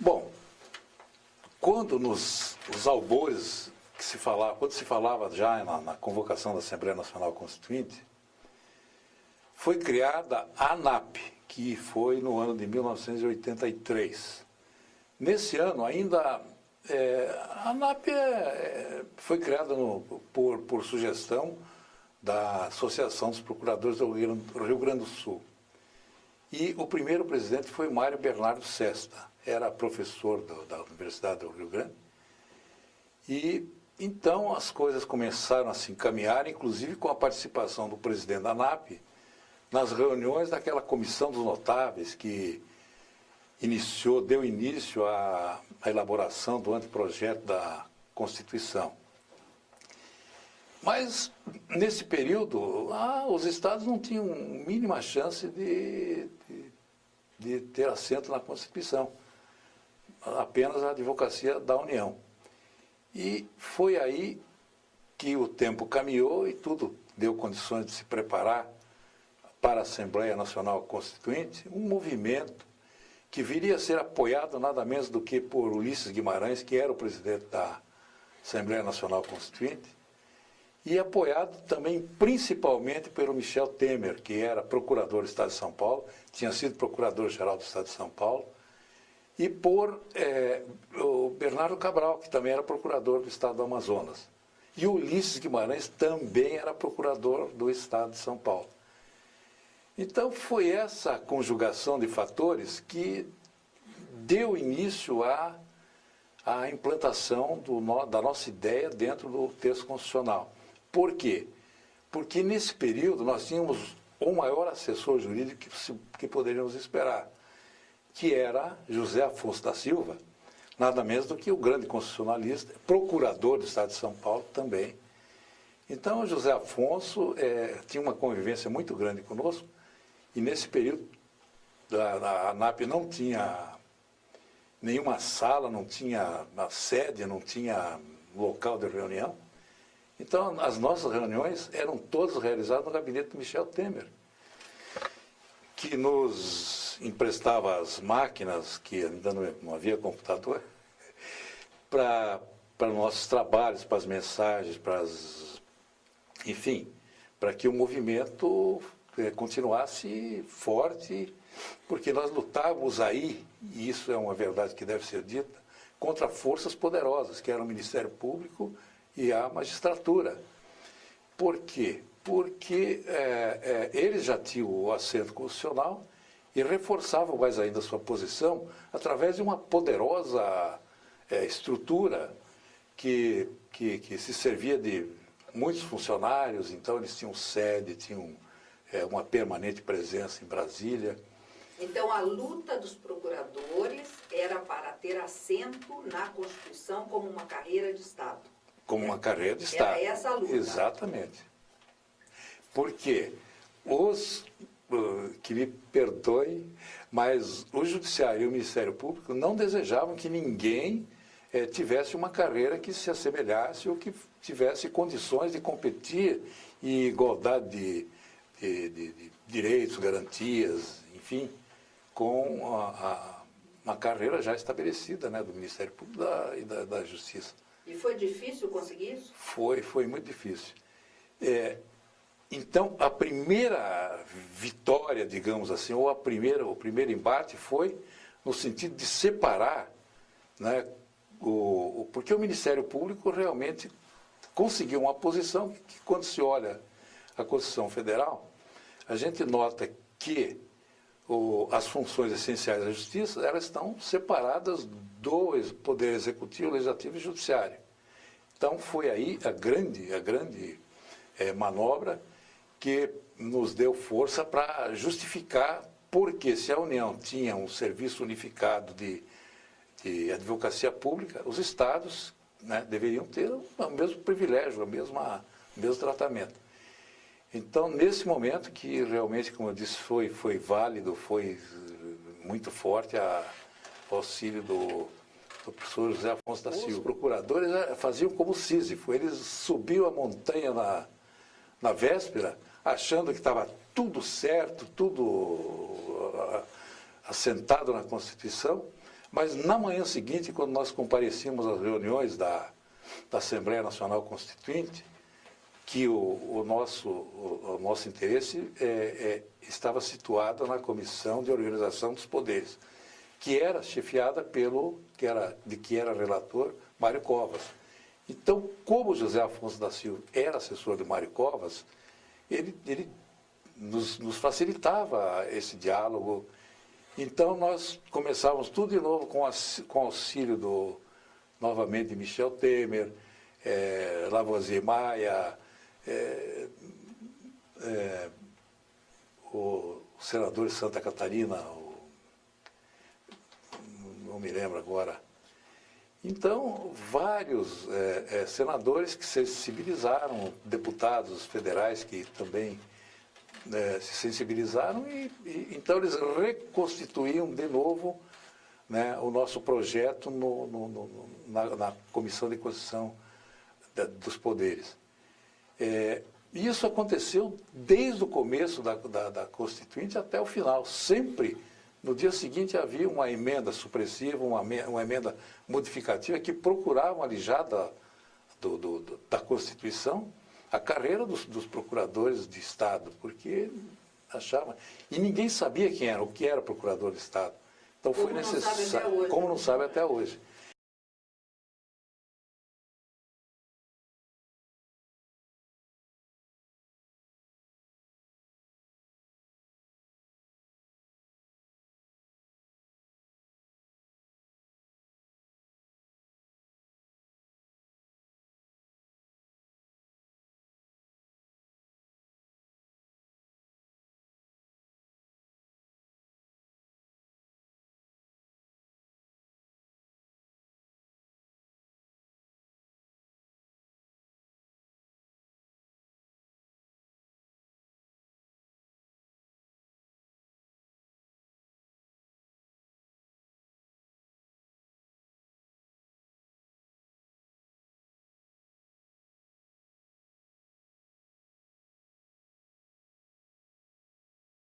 Bom, quando nos albores que se falava, quando se falava já na convocação da Assembleia Nacional Constituinte, foi criada a ANAP, que foi no ano de 1983. Nesse ano ainda, a ANAP foi criada por sugestão da Associação dos Procuradores do Rio Grande do Sul. E o primeiro presidente foi Mário Bernardo Sesta, era professor da Universidade do Rio Grande. E então as coisas começaram a se encaminhar, inclusive com a participação do presidente da ANAP, nas reuniões daquela comissão dos notáveis que deu início à elaboração do anteprojeto da Constituição. Mas, nesse período, os estados não tinham mínima chance de ter assento na Constituição, apenas a advocacia da União. E foi aí que o tempo caminhou e tudo deu condições de se preparar para a Assembleia Nacional Constituinte, um movimento que viria a ser apoiado nada menos do que por Ulisses Guimarães, que era o presidente da Assembleia Nacional Constituinte, e apoiado também principalmente pelo Michel Temer, que era procurador do Estado de São Paulo, tinha sido procurador-geral do Estado de São Paulo, e por o Bernardo Cabral, que também era procurador do Estado do Amazonas. E o Ulisses Guimarães também era procurador do Estado de São Paulo. Então foi essa conjugação de fatores que deu início à implantação da nossa ideia dentro do texto constitucional. Por quê? Porque nesse período nós tínhamos o maior assessor jurídico que poderíamos esperar, que era José Afonso da Silva, nada menos do que o grande constitucionalista, procurador do Estado de São Paulo também. Então José Afonso tinha uma convivência muito grande conosco, e nesse período a ANAP não tinha nenhuma sala, não tinha uma sede, não tinha local de reunião. Então, as nossas reuniões eram todas realizadas no gabinete do Michel Temer, que nos emprestava as máquinas, que ainda não havia computador, para nossos trabalhos, para as mensagens, enfim, para que o movimento continuasse forte, porque nós lutávamos aí, e isso é uma verdade que deve ser dita, contra forças poderosas, que eram o Ministério Público e a magistratura. Por quê? Porque eles já tinham o assento constitucional e reforçavam mais ainda a sua posição através de uma poderosa estrutura que se servia de muitos funcionários, então eles tinham sede, tinham uma permanente presença em Brasília. Então, a luta dos procuradores era para ter assento na Constituição como uma carreira de Estado. Como uma carreira de Estado. Era essa a luta. Exatamente. Porque que me perdoem, mas o Judiciário e o Ministério Público não desejavam que ninguém tivesse uma carreira que se assemelhasse ou que tivesse condições de competir em igualdade de direitos, garantias, enfim, com uma carreira já estabelecida, né, do Ministério Público e da Justiça. E foi difícil conseguir isso? Foi muito difícil. Então, a primeira vitória, digamos assim, ou o primeiro embate foi no sentido de separar, né, porque o Ministério Público realmente conseguiu uma posição que, quando se olha a Constituição Federal, a gente nota que as funções essenciais da Justiça, elas estão separadas do Poder Executivo, Legislativo e Judiciário. Então, foi aí a grande manobra que nos deu força para justificar porque, se a União tinha um serviço unificado de advocacia pública, os estados, né, deveriam ter o mesmo privilégio, o mesmo tratamento. Então, nesse momento que realmente, como eu disse, foi válido, foi muito forte o auxílio do professor José Afonso da Silva. Os procuradores faziam como Sísifo, eles subiam a montanha na véspera, achando que estava tudo certo, tudo assentado na Constituição, Mas na manhã seguinte, quando nós comparecíamos às reuniões da Assembleia Nacional Constituinte, que o nosso interesse estava situado na Comissão de Organização dos Poderes, que era chefiada de que era relator Mário Covas. Então, como José Afonso da Silva era assessor de Mário Covas, ele nos facilitava esse diálogo. Então, nós começávamos tudo de novo com auxílio novamente, de Michel Temer, Lavoisier Maia, o senador de Santa Catarina, não me lembro agora. Então, vários senadores que se sensibilizaram, deputados federais que também se sensibilizaram e então eles reconstituíam de novo, né, o nosso projeto na Comissão de Constituição dos Poderes. Isso aconteceu desde o começo da Constituinte até o final. Sempre, no dia seguinte, havia uma emenda supressiva, uma emenda modificativa que procuravam alijar da Constituição a carreira dos procuradores de Estado, porque achavam... E ninguém sabia o que era procurador de Estado. Então foi necessário, como não sabe até hoje.